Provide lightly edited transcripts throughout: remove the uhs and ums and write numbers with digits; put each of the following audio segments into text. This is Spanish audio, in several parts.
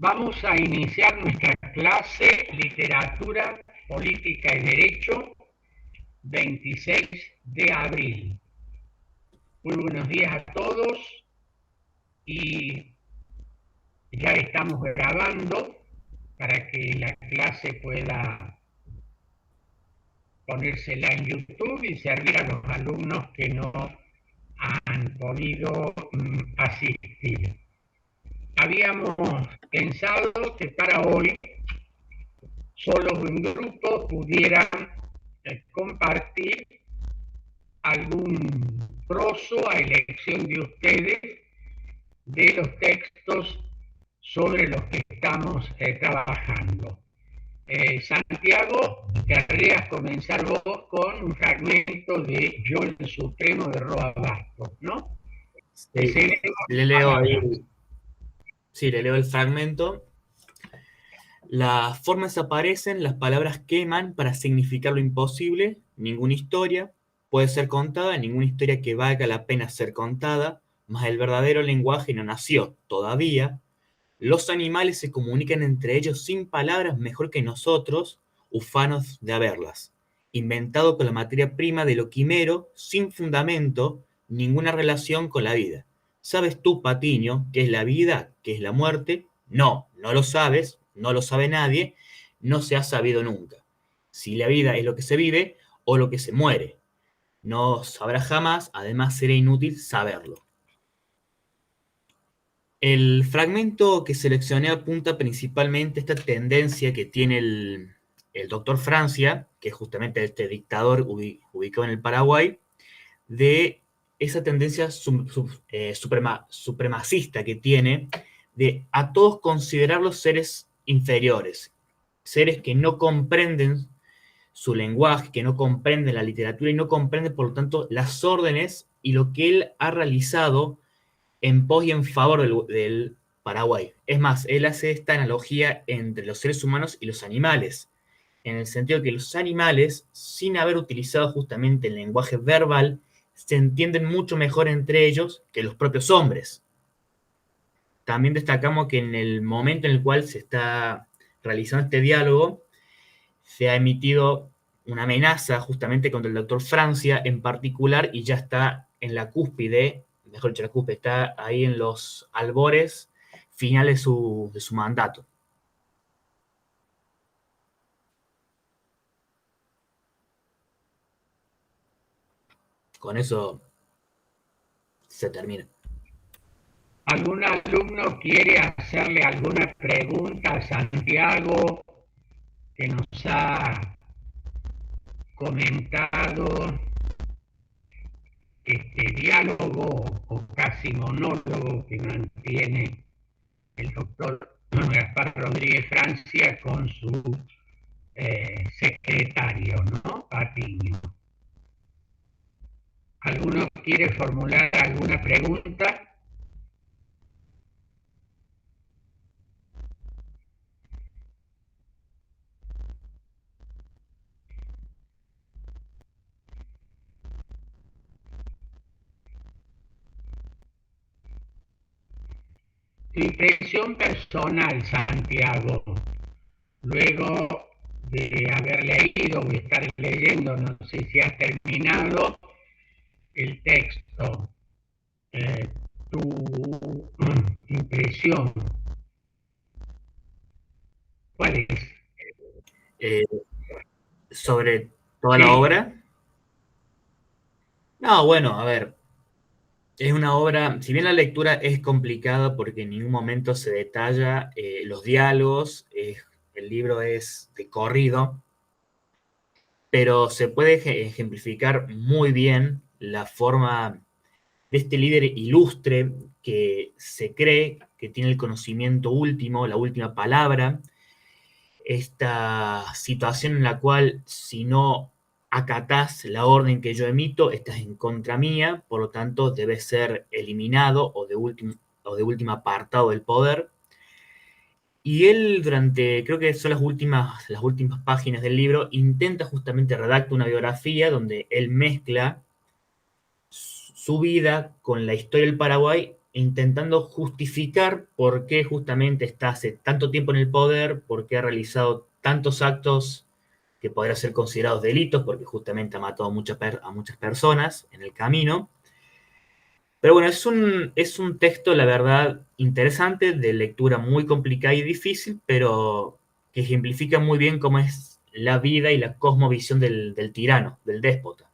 Vamos a iniciar nuestra clase Literatura, Política y Derecho, 26 de abril. Muy buenos días a todos y ya estamos grabando para que la clase pueda ponérsela en YouTube y servir a los alumnos que no han podido asistir. Habíamos pensado que para hoy solo un grupo pudiera compartir algún trozo a elección de ustedes de los textos sobre los que estamos trabajando. Santiago, querrías comenzar vos con un fragmento de Yo el Supremo de Roa Bastos, ¿no? Sí, le leo el fragmento. Las formas aparecen, las palabras queman para significar lo imposible. Ninguna historia puede ser contada, ninguna historia que valga la pena ser contada, mas el verdadero lenguaje no nació todavía. Los animales se comunican entre ellos sin palabras mejor que nosotros, ufanos de haberlas. Inventado con la materia prima de lo quimero, sin fundamento, ninguna relación con la vida. ¿Sabes tú, Patiño, qué es la vida, qué es la muerte? No, no lo sabes, no lo sabe nadie, no se ha sabido nunca. Si la vida es lo que se vive o lo que se muere. No sabrá jamás, además será inútil saberlo. El fragmento que seleccioné apunta principalmente a esta tendencia que tiene el doctor Francia, que es justamente este dictador ubicado en el Paraguay, de esa tendencia supremacista que tiene de a todos considerarlos seres inferiores, seres que no comprenden su lenguaje, que no comprenden la literatura y no comprenden, por lo tanto, las órdenes y lo que él ha realizado en pos y en favor del Paraguay. Es más, él hace esta analogía entre los seres humanos y los animales, en el sentido que los animales, sin haber utilizado justamente el lenguaje verbal, se entienden mucho mejor entre ellos que los propios hombres. También destacamos que en el momento en el cual se está realizando este diálogo, se ha emitido una amenaza justamente contra el doctor Francia en particular y ya está en la cúspide, mejor dicho, la cúspide, está ahí en los albores finales de su mandato. Con eso se termina. ¿Algún alumno quiere hacerle alguna pregunta a Santiago que nos ha comentado este diálogo o casi monólogo que mantiene el doctor Gaspar Rodríguez Francia con su secretario, ¿no? Patiño? ¿Alguno quiere formular alguna pregunta? Tu impresión personal, Santiago, luego de haber leído o estar leyendo, no sé si has terminado el texto, tu impresión, ¿cuál es? Sobre toda la obra. No, bueno, a ver, es una obra, si bien la lectura es complicada porque en ningún momento se detalla los diálogos, el libro es de corrido, pero se puede ejemplificar muy bien la forma de este líder ilustre que se cree que tiene el conocimiento último, la última palabra, esta situación en la cual si no acatás la orden que yo emito, estás en contra mía, por lo tanto debes ser eliminado o de último apartado del poder. Y él durante, creo que son las últimas páginas del libro, intenta justamente redactar una biografía donde él mezcla su vida con la historia del Paraguay intentando justificar por qué justamente está hace tanto tiempo en el poder, por qué ha realizado tantos actos que podrían ser considerados delitos, porque justamente ha matado a muchas personas en el camino. Pero bueno, es un texto, la verdad, interesante, de lectura muy complicada y difícil, pero que ejemplifica muy bien cómo es la vida y la cosmovisión del tirano, del déspota.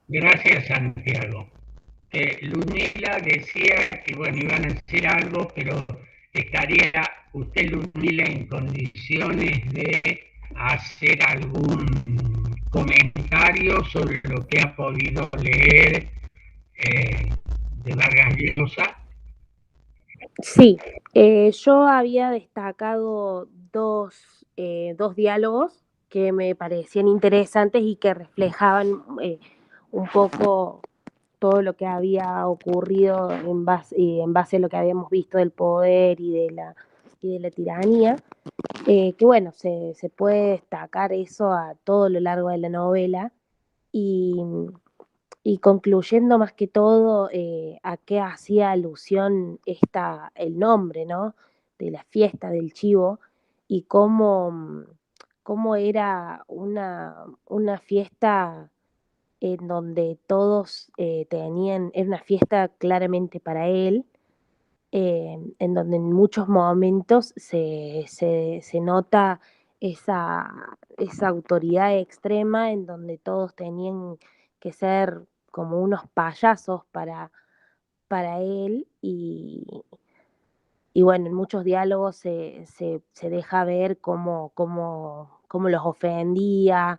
Gracias, Santiago. Ludmila decía que, bueno, iban a hacer algo, pero estaría usted, Ludmila, en condiciones de hacer algún comentario sobre lo que ha podido leer de Vargas Llosa. Sí, yo había destacado dos diálogos que me parecían interesantes y que reflejaban un poco todo lo que había ocurrido en base a lo que habíamos visto del poder y de la tiranía. Que bueno, se puede destacar eso a todo lo largo de la novela y, y concluyendo más que todo a qué hacía alusión el nombre, ¿no? De la fiesta del chivo y cómo era una fiesta en donde todos era una fiesta claramente para él, en donde en muchos momentos se nota esa autoridad extrema, en donde todos tenían que ser como unos payasos para él y bueno, en muchos diálogos se deja ver cómo los ofendía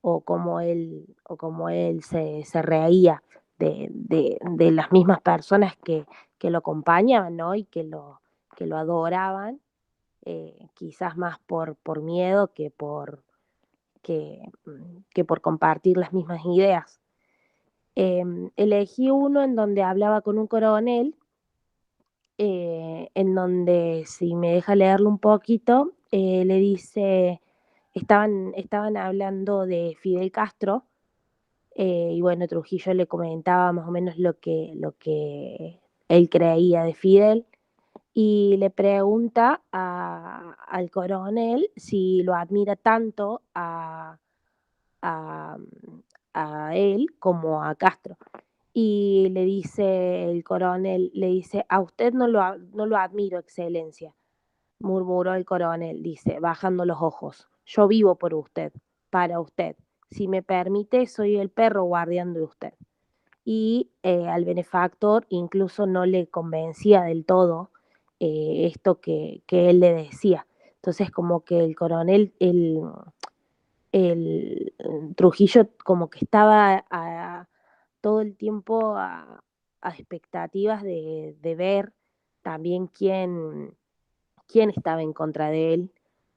o cómo él se reía de las mismas personas que lo acompañaban, ¿no? Y que lo adoraban, quizás más por miedo que, que por compartir las mismas ideas. Elegí uno en donde hablaba con un coronel, en donde, si me deja leerlo un poquito, le dice, estaban hablando de Fidel Castro, y bueno, Trujillo le comentaba más o menos lo que él creía de Fidel, y le pregunta al coronel si lo admira tanto a, a él como a Castro. Y le dice el coronel, le dice, a usted no lo admiro, excelencia, murmuró el coronel, dice, bajando los ojos. Yo vivo por usted, para usted. Si me permite, soy el perro guardián de usted. Y al benefactor incluso no le convencía del todo esto que él le decía. Entonces como que el coronel, el Trujillo como que estaba todo el tiempo a expectativas de ver también quién estaba en contra de él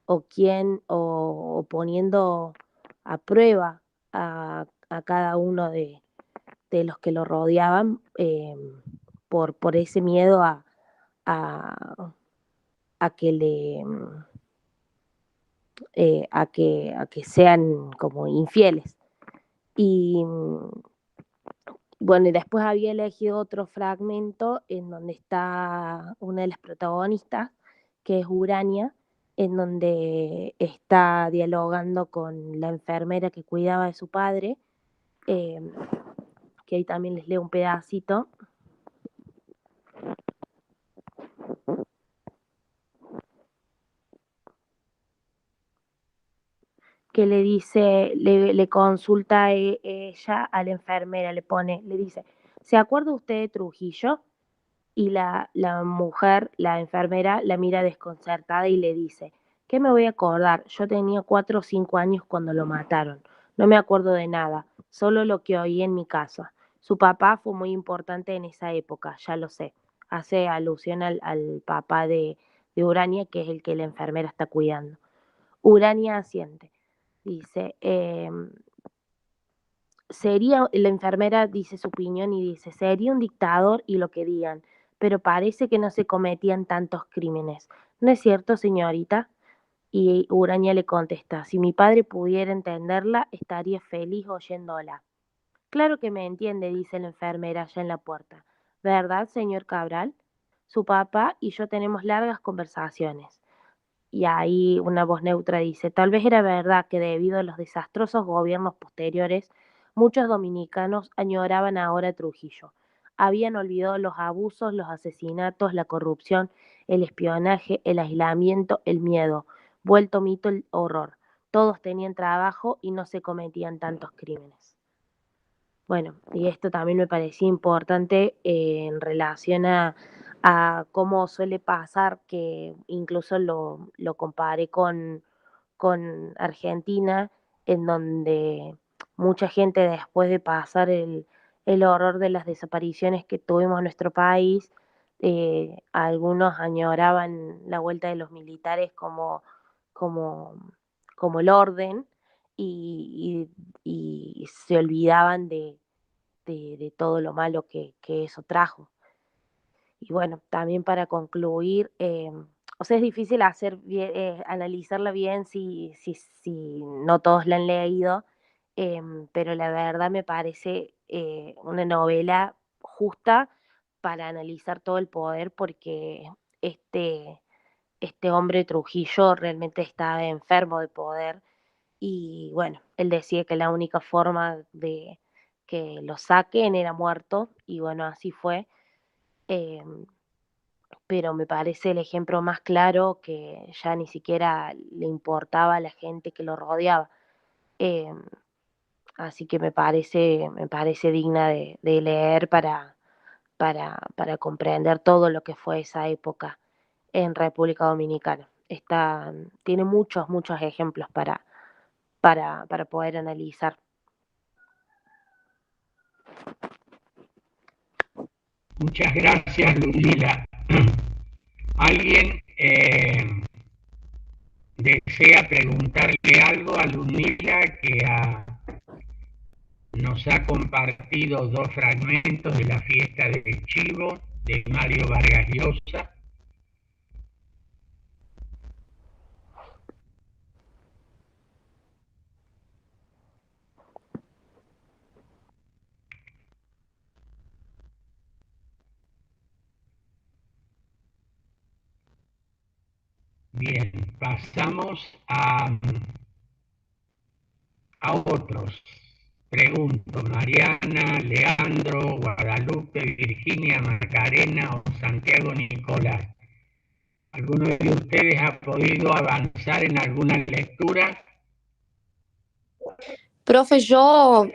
o poniendo a prueba a cada uno de los que lo rodeaban por ese miedo a, a que le a que sean como infieles. Y bueno, y después había elegido otro fragmento en donde está una de las protagonistas, que es Urania, en donde está dialogando con la enfermera que cuidaba de su padre, eh, que ahí también les leo un pedacito, que le dice, le consulta ella a la enfermera, le dice, ¿se acuerda usted de Trujillo? Y la mujer, la enfermera, la mira desconcertada y le dice, ¿qué me voy a acordar? Yo tenía 4 o 5 años cuando lo mataron. No me acuerdo de nada, solo lo que oí en mi casa. Su papá fue muy importante en esa época, ya lo sé. Hace alusión al papá de Urania, que es el que la enfermera está cuidando. Urania asiente. Dice, la enfermera dice su opinión y dice, sería un dictador y lo que digan, pero parece que no se cometían tantos crímenes. ¿No es cierto, señorita? Y Urania le contesta, si mi padre pudiera entenderla, estaría feliz oyéndola. Claro que me entiende, dice la enfermera allá en la puerta. ¿Verdad, señor Cabral? Su papá y yo tenemos largas conversaciones. Y ahí una voz neutra dice, tal vez era verdad que debido a los desastrosos gobiernos posteriores, muchos dominicanos añoraban ahora Trujillo. Habían olvidado los abusos, los asesinatos, la corrupción, el espionaje, el aislamiento, el miedo, vuelto mito el horror. Todos tenían trabajo y no se cometían tantos crímenes. Bueno, y esto también me parecía importante en relación a cómo suele pasar, que incluso lo comparé con Argentina, en donde mucha gente después de pasar el horror de las desapariciones que tuvimos en nuestro país, algunos añoraban la vuelta de los militares como, como el orden y se olvidaban de todo lo malo que eso trajo. Y bueno, también para concluir, o sea, es difícil analizarla bien si no todos la han leído, pero la verdad me parece una novela justa para analizar todo el poder porque este, este hombre Trujillo realmente estaba enfermo de poder y bueno, él decía que la única forma de que lo saquen era muerto y bueno, así fue. em, pero me parece el ejemplo más claro que ya ni siquiera le importaba a la gente que lo rodeaba. Em, Así que me parece digna de leer para comprender todo lo que fue esa época en República Dominicana. Tiene muchos, muchos ejemplos para poder analizar. Muchas gracias, Ludmila. ¿Alguien desea preguntarle algo a Ludmila nos ha compartido dos fragmentos de la fiesta del Chivo de Mario Vargas Llosa? Bien, pasamos a otros. Pregunto, Mariana, Leandro, Guadalupe, Virginia, Macarena o Santiago Nicolás. ¿Alguno de ustedes ha podido avanzar en alguna lectura? Profe, yo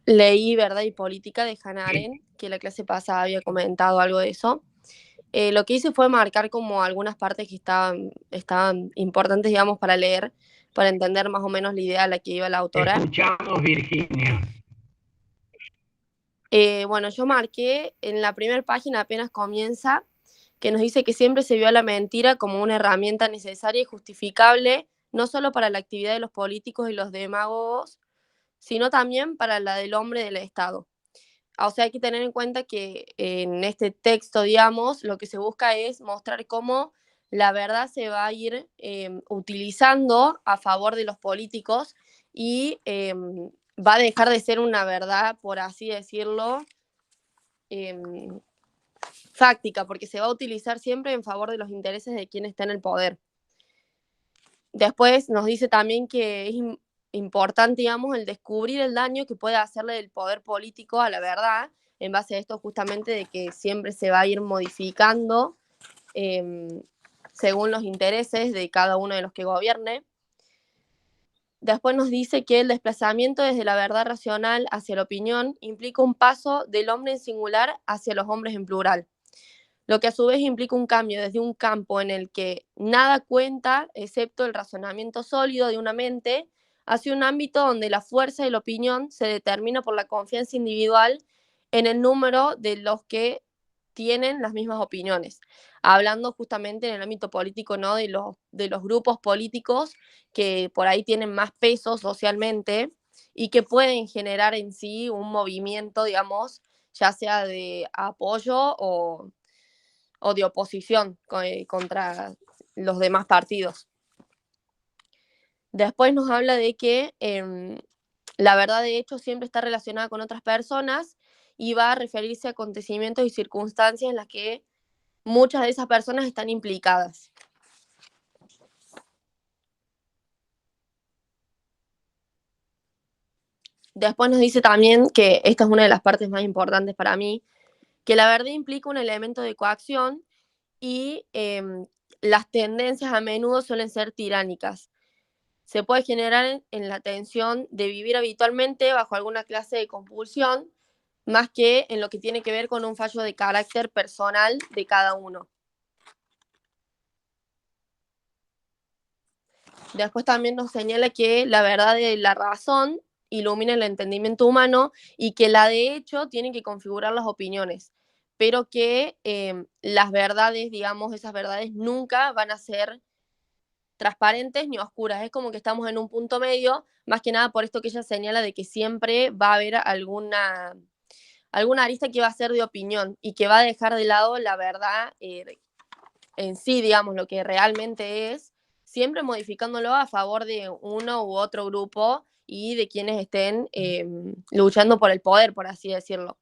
leí Verdad y Política de Hannah Arendt, que la clase pasada había comentado algo de eso. Lo que hice fue marcar como algunas partes que estaban importantes, digamos, para leer, para entender más o menos la idea a la que iba la autora. Escuchamos, Virginia. Bueno, yo marqué en la primera página, apenas comienza, que nos dice que siempre se vio a la mentira como una herramienta necesaria y justificable, no solo para la actividad de los políticos y los demagogos, sino también para la del hombre del Estado. O sea, hay que tener en cuenta que en este texto, digamos, lo que se busca es mostrar cómo la verdad se va a ir utilizando a favor de los políticos y va a dejar de ser una verdad, por así decirlo, fáctica, porque se va a utilizar siempre en favor de los intereses de quien está en el poder. Después nos dice también que es importante, digamos, el descubrir el daño que puede hacerle el poder político a la verdad, en base a esto justamente de que siempre se va a ir modificando según los intereses de cada uno de los que gobierne. Después nos dice que el desplazamiento desde la verdad racional hacia la opinión implica un paso del hombre en singular hacia los hombres en plural, lo que a su vez implica un cambio desde un campo en el que nada cuenta excepto el razonamiento sólido de una mente, hacia un ámbito donde la fuerza de la opinión se determina por la confianza individual en el número de los que tienen las mismas opiniones. Hablando justamente en el ámbito político, ¿no? de los grupos políticos que por ahí tienen más peso socialmente y que pueden generar en sí un movimiento, digamos, ya sea de apoyo o de oposición contra los demás partidos. Después nos habla de que La verdad, de hecho, siempre está relacionada con otras personas y va a referirse a acontecimientos y circunstancias en las que muchas de esas personas están implicadas. Después nos dice también que esta es una de las partes más importantes para mí, que la verdad implica un elemento de coacción y las tendencias a menudo suelen ser tiránicas. Se puede generar en la tensión de vivir habitualmente bajo alguna clase de compulsión, más que en lo que tiene que ver con un fallo de carácter personal de cada uno. Después también nos señala que la verdad de la razón ilumina el entendimiento humano y que la de hecho tiene que configurar las opiniones, pero que las verdades, digamos, esas verdades nunca van a ser transparentes ni oscuras. Es como que estamos en un punto medio, más que nada por esto que ella señala de que siempre va a haber alguna arista que va a ser de opinión y que va a dejar de lado la verdad en sí, digamos, lo que realmente es, siempre modificándolo a favor de uno u otro grupo y de quienes estén luchando por el poder, por así decirlo.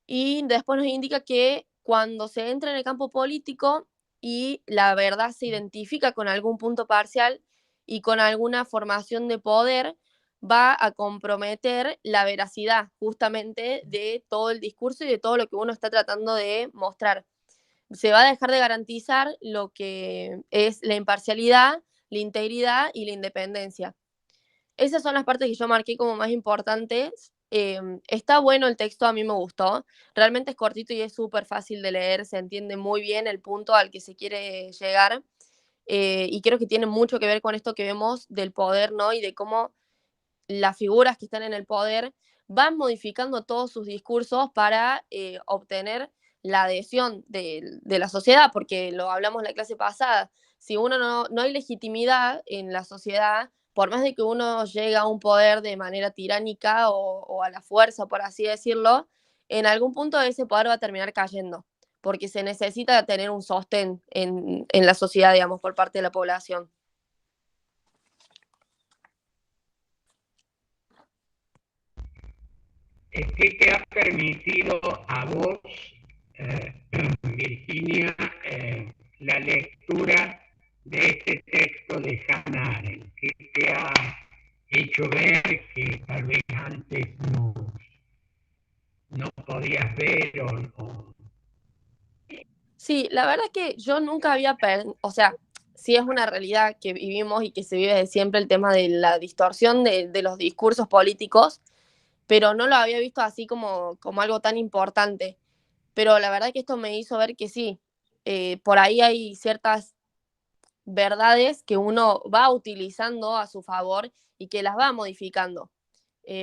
Y después nos indica que cuando se entra en el campo político y la verdad se identifica con algún punto parcial y con alguna formación de poder, va a comprometer la veracidad justamente de todo el discurso y de todo lo que uno está tratando de mostrar. Se va a dejar de garantizar lo que es la imparcialidad, la integridad y la independencia. Esas son las partes que yo marqué como más importantes. Está bueno el texto, a mí me gustó. Realmente es cortito y es súper fácil de leer, se entiende muy bien el punto al que se quiere llegar. Y creo que tiene mucho que ver con esto que vemos del poder, ¿no? Y de cómo las figuras que están en el poder van modificando todos sus discursos para obtener la adhesión de la sociedad, porque lo hablamos en la clase pasada, si uno no hay legitimidad en la sociedad, por más de que uno llegue a un poder de manera tiránica o a la fuerza, por así decirlo, en algún punto ese poder va a terminar cayendo, porque se necesita tener un sostén en la sociedad, digamos, por parte de la población. ¿Qué te ha permitido a vos, Virginia, la lectura de este texto de Hannah Arendt? ¿Qué te ha hecho ver que tal vez antes no podías ver o... Sí, la verdad es que yo nunca había, o sea, sí es una realidad que vivimos y que se vive de siempre el tema de la distorsión de los discursos políticos, pero no lo había visto así como algo tan importante. Pero la verdad que esto me hizo ver que sí, por ahí hay ciertas verdades que uno va utilizando a su favor y que las va modificando.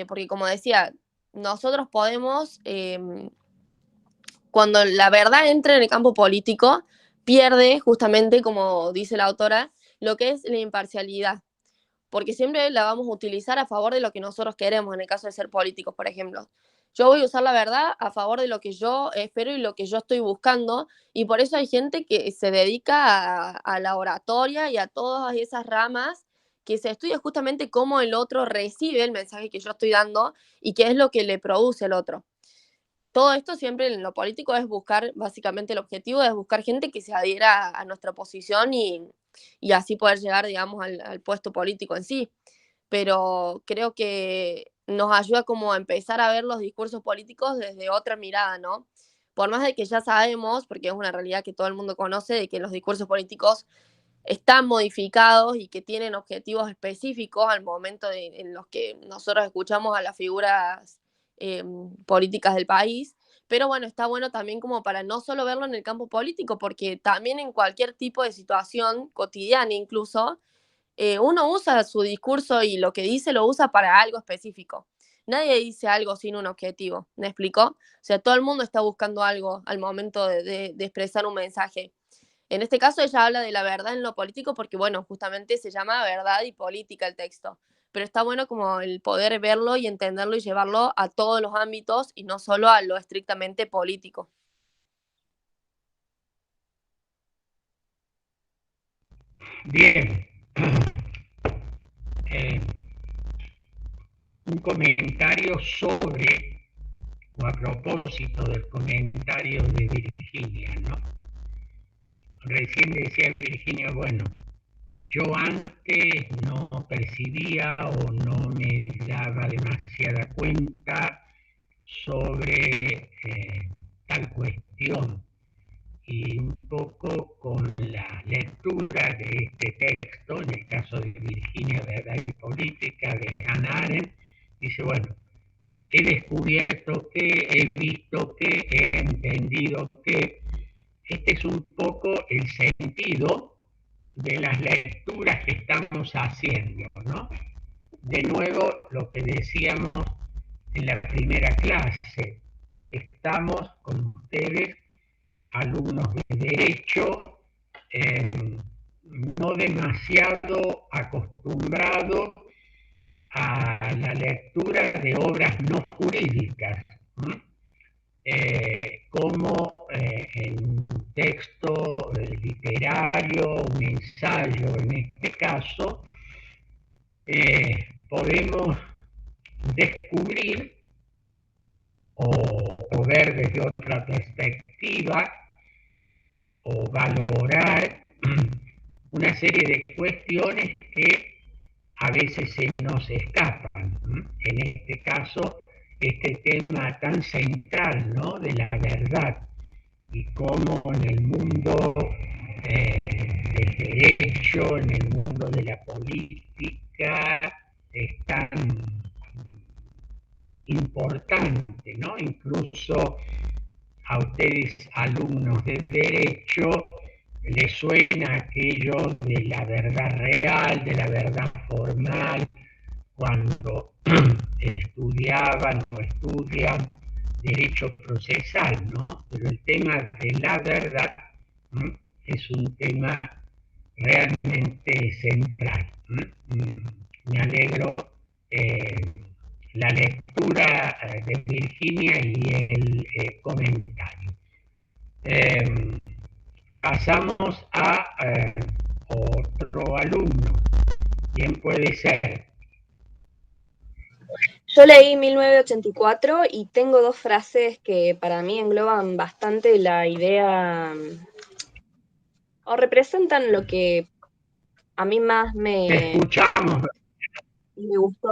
Porque como decía, nosotros podemos cuando la verdad entra en el campo político, pierde justamente, como dice la autora, lo que es la imparcialidad, porque siempre la vamos a utilizar a favor de lo que nosotros queremos, en el caso de ser políticos, por ejemplo. Yo voy a usar la verdad a favor de lo que yo espero y lo que yo estoy buscando, y por eso hay gente que se dedica a la oratoria y a todas esas ramas que se estudia justamente cómo el otro recibe el mensaje que yo estoy dando y qué es lo que le produce el otro. Todo esto siempre en lo político es buscar, básicamente el objetivo es buscar gente que se adhiera a nuestra posición y así poder llegar, digamos, al puesto político en sí. Pero creo que nos ayuda como a empezar a ver los discursos políticos desde otra mirada, ¿no? Por más de que ya sabemos, porque es una realidad que todo el mundo conoce, de que los discursos políticos están modificados y que tienen objetivos específicos al momento en los que nosotros escuchamos a las figuras políticas del país. Pero bueno, está bueno también como para no solo verlo en el campo político, porque también en cualquier tipo de situación cotidiana incluso, uno usa su discurso y lo que dice lo usa para algo específico. Nadie dice algo sin un objetivo, ¿me explico? O sea, todo el mundo está buscando algo al momento de expresar un mensaje. En este caso ella habla de la verdad en lo político porque, bueno, justamente se llama verdad y política el texto. Pero está bueno como el poder verlo y entenderlo y llevarlo a todos los ámbitos y no solo a lo estrictamente político. Bien. Eh, un comentario sobre, o a propósito del comentario de Virginia, ¿no? Recién decía Virginia, bueno, yo antes no percibía o no me daba demasiada cuenta sobre tal cuestión, y un poco con la lectura de este texto, en el caso de Virginia, Verdad y Política, de Hannah Arendt, dice, bueno, he descubierto que, he visto que, he entendido que este es un poco el sentido de las lecturas que estamos haciendo, ¿no? De nuevo, lo que decíamos en la primera clase, estamos con ustedes, alumnos de Derecho, eh, no demasiado acostumbrados a la lectura de obras no jurídicas, como en un texto literario, un ensayo en este caso, podemos descubrir o ver desde otra perspectiva o valorar una serie de cuestiones que a veces se nos escapan. En este caso, este tema tan central, ¿no?, de la verdad y cómo en el mundo del derecho, en el mundo de la política, es tan importante, ¿no? Incluso a ustedes, alumnos de Derecho, les suena aquello de la verdad real, de la verdad formal, cuando estudiaban o estudian derecho procesal, ¿no? Pero el tema de la verdad es un tema realmente central. Me alegro la lectura de Virginia y el comentario. Pasamos a otro alumno. ¿Quién puede ser? Yo leí 1984 y tengo dos frases que para mí engloban bastante la idea o representan lo que a mí más Te escuchamos. me gustó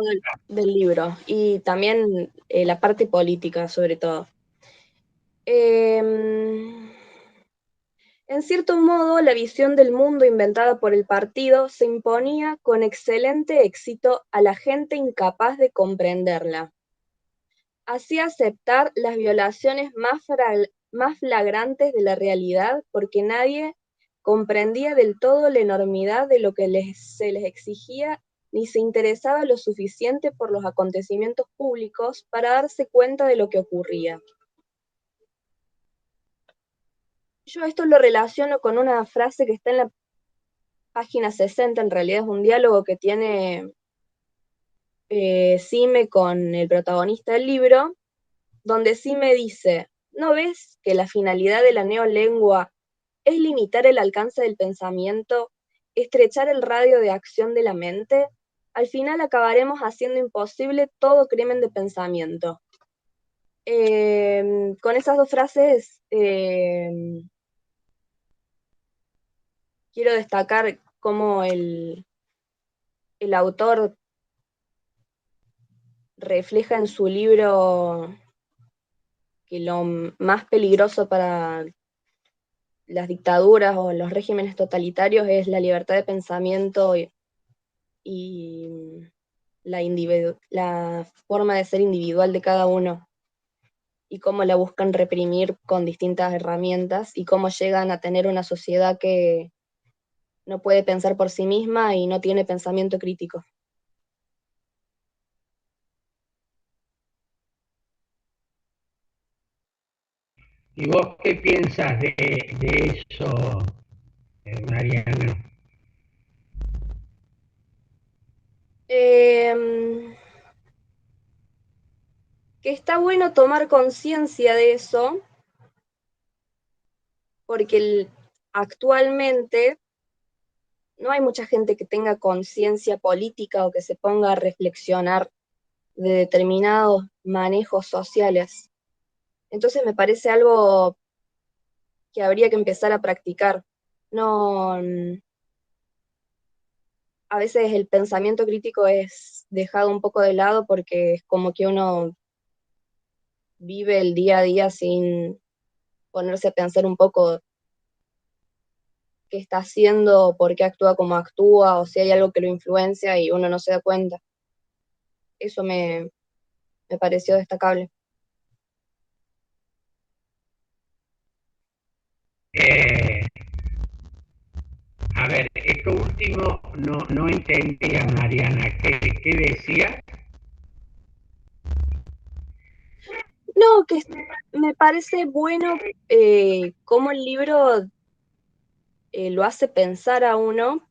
del libro y también la parte política sobre todo. En cierto modo, la visión del mundo inventada por el partido se imponía con excelente éxito a la gente incapaz de comprenderla. Hacía aceptar las violaciones más flagrantes de la realidad porque nadie comprendía del todo la enormidad de lo que se les exigía ni se interesaba lo suficiente por los acontecimientos públicos para darse cuenta de lo que ocurría. Yo esto lo relaciono con una frase que está en la página 60, en realidad es un diálogo que tiene Sime con el protagonista del libro, donde Sime dice, ¿no ves que la finalidad de la neolengua es limitar el alcance del pensamiento, estrechar el radio de acción de la mente? Al final acabaremos haciendo imposible todo crimen de pensamiento. Con esas dos frases quiero destacar cómo el autor refleja en su libro que lo más peligroso para las dictaduras o los regímenes totalitarios es la libertad de pensamiento y la forma de ser individual de cada uno, y cómo la buscan reprimir con distintas herramientas y cómo llegan a tener una sociedad que no puede pensar por sí misma y no tiene pensamiento crítico. ¿Y vos qué piensas de eso, Mariana? Que está bueno tomar conciencia de eso, porque actualmente no hay mucha gente que tenga conciencia política o que se ponga a reflexionar de determinados manejos sociales. Entonces me parece algo que habría que empezar a practicar. No, a veces el pensamiento crítico es dejado un poco de lado porque es como que uno vive el día a día sin ponerse a pensar un poco qué está haciendo, por qué actúa como actúa, o si hay algo que lo influencia y uno no se da cuenta. Eso me pareció destacable. Eh, a ver, esto último no entendía, Mariana, ¿qué decía? No, que me parece bueno cómo el libro lo hace pensar a uno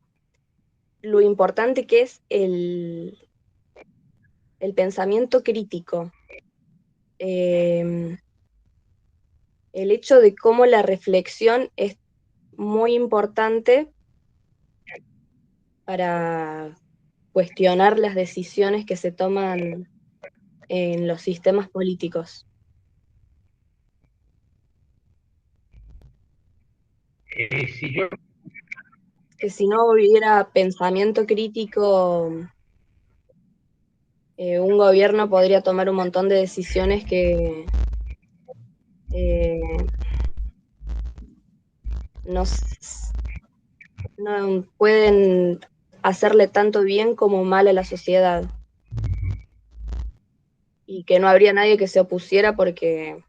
lo importante que es el pensamiento crítico. El hecho de cómo la reflexión es muy importante para cuestionar las decisiones que se toman en los sistemas políticos. Si yo, Que si no hubiera pensamiento crítico, un gobierno podría tomar un montón de decisiones que eh, no, no pueden hacerle tanto bien como mal a la sociedad. Y que no habría nadie que se opusiera porque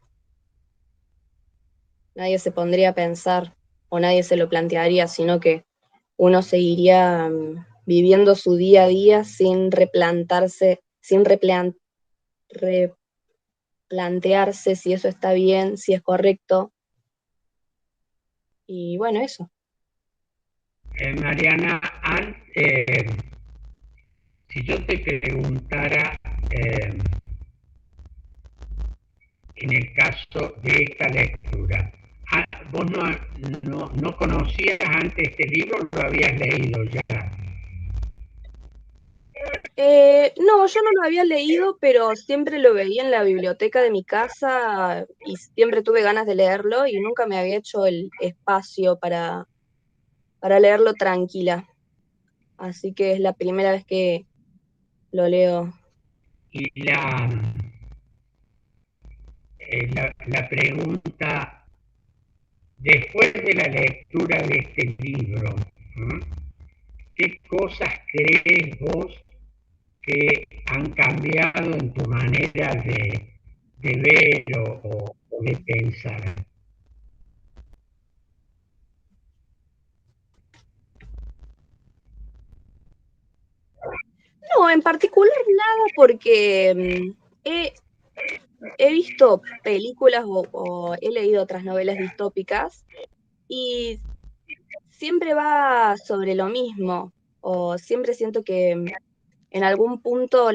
nadie se pondría a pensar o nadie se lo plantearía, sino que uno seguiría viviendo su día a día sin replantarse, sin replantearse si eso está bien, si es correcto. Y bueno, eso. Mariana, si yo te preguntara, en el caso de esta lectura, ¿vos no conocías antes este libro o lo habías leído ya? No, yo no lo había leído, pero siempre lo veía en la biblioteca de mi casa y siempre tuve ganas de leerlo y nunca me había hecho el espacio para leerlo tranquila. Así que es la primera vez que lo leo. Y la pregunta, después de la lectura de este libro, ¿m? ¿Qué cosas crees vos que han cambiado en tu manera de ver o de pensar? No, en particular nada porque he visto películas o he leído otras novelas distópicas y siempre va sobre lo mismo, o siempre siento que en algún punto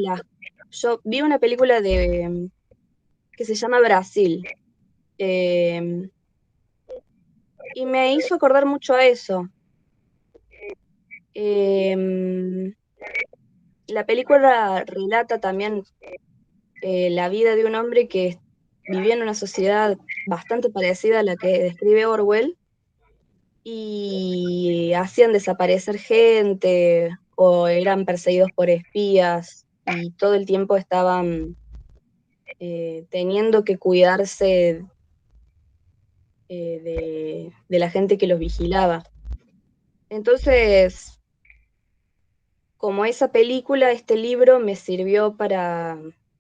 yo vi una película que se llama Brasil, eh, y me hizo acordar mucho a eso. Eh, la película relata también la vida de un hombre que vivía en una sociedad bastante parecida a la que describe Orwell, y hacían desaparecer gente o eran perseguidos por espías y todo el tiempo estaban teniendo que cuidarse de la gente que los vigilaba. Entonces, como esa película, este libro me sirvió para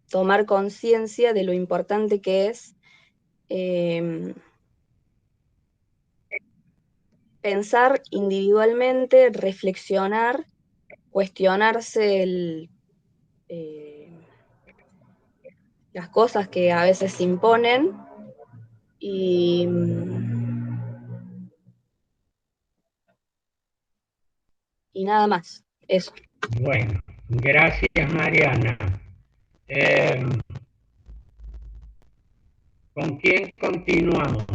tomar conciencia de lo importante que es pensar individualmente, reflexionar, cuestionarse eh, las cosas que a veces se imponen y, y nada más. Eso. Bueno, gracias, Mariana. Eh, ¿Con quién continuamos?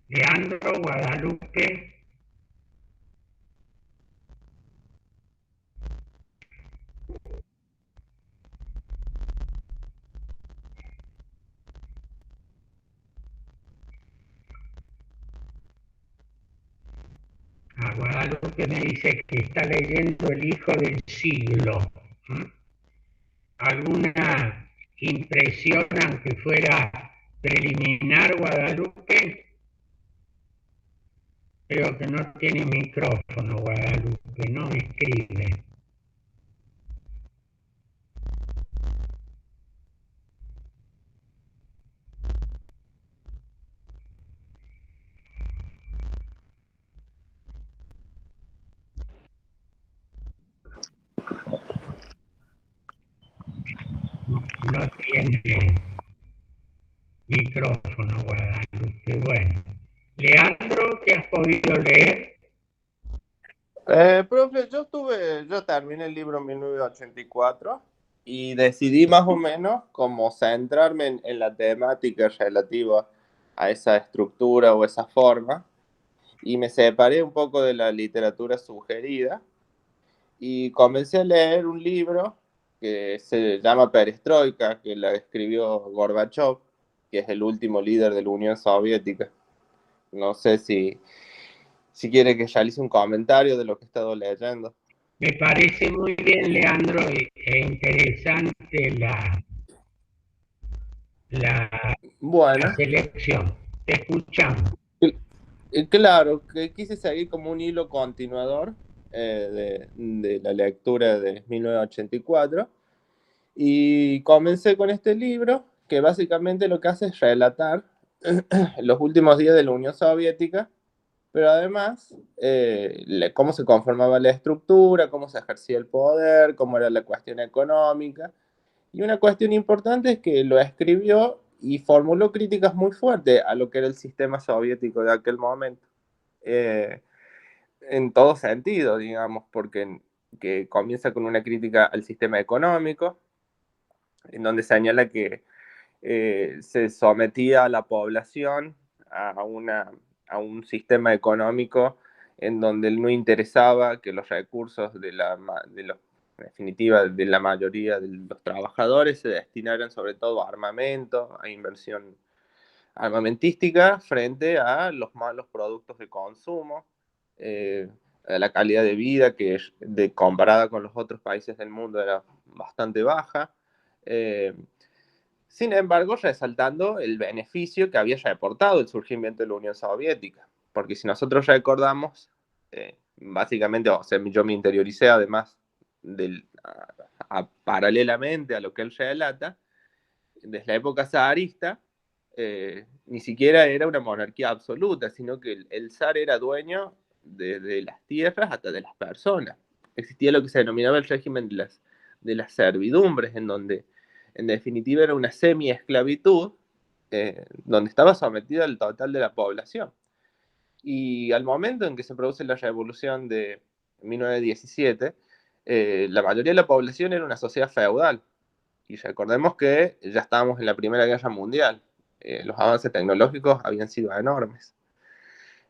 Leandro, Guadalupe. A Guadalupe me dice que está leyendo El hijo del siglo. ¿Alguna impresión, aunque fuera preliminar, Guadalupe? Creo que no tiene micrófono, Guadalupe, no escribe. No tiene micrófono, Guadalupe. Bueno, Leandro, ¿qué has podido leer? Profe, yo terminé el libro en 1984 y decidí más o menos como centrarme en la temática relativa a esa estructura o esa forma, y me separé un poco de la literatura sugerida y comencé a leer un libro que se llama Perestroika, que la escribió Gorbachev, que es el último líder de la Unión Soviética. No sé si quiere que realice un comentario de lo que he estado leyendo. Me parece muy bien, Leandro, e interesante la Bueno, selección. Te escuchamos. claro, que quise seguir como un hilo continuador de la lectura de 1984 y comencé con este libro que básicamente lo que hace es relatar los últimos días de la Unión Soviética, pero además cómo se conformaba la estructura, cómo se ejercía el poder, cómo era la cuestión económica. Y una cuestión importante es que lo escribió y formuló críticas muy fuertes a lo que era el sistema soviético de aquel momento. Eh, en todo sentido, digamos, porque que comienza con una crítica al sistema económico, en donde señala que se sometía a la población a un sistema económico en donde no interesaba que los recursos en definitiva, de la mayoría de los trabajadores se destinaran sobre todo a armamento, a inversión armamentística frente a los malos productos de consumo, a la calidad de vida que comparada con los otros países del mundo era bastante baja. Sin embargo, resaltando el beneficio que había reportado el surgimiento de la Unión Soviética. Porque si nosotros recordamos, básicamente, o sea, yo me interioricé además paralelamente a lo que él relata, desde la época zarista, ni siquiera era una monarquía absoluta, sino que el zar era dueño de las tierras hasta de las personas. Existía lo que se denominaba el régimen de las servidumbres, en donde en definitiva era una semi-esclavitud, donde estaba sometida el total de la población. Y al momento en que se produce la revolución de 1917, la mayoría de la población era una sociedad feudal. Y recordemos que ya estábamos en la Primera Guerra Mundial. Los avances tecnológicos habían sido enormes.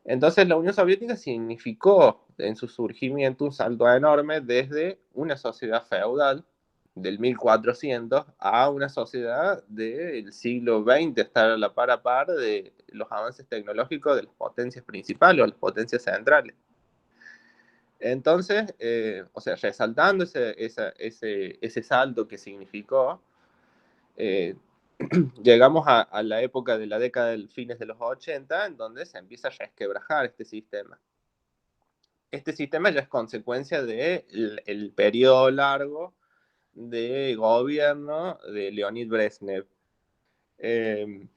Entonces la Unión Soviética significó en su surgimiento un salto enorme desde una sociedad feudal del 1400 a una sociedad del siglo XX, estar a la par de los avances tecnológicos de las potencias principales o las potencias centrales. Entonces, o sea, resaltando ese salto que significó, llegamos a la época de la década de fines de los 80, en donde se empieza a resquebrajar este sistema. Este sistema ya es consecuencia del periodo largo de gobierno de Leonid Brezhnev, en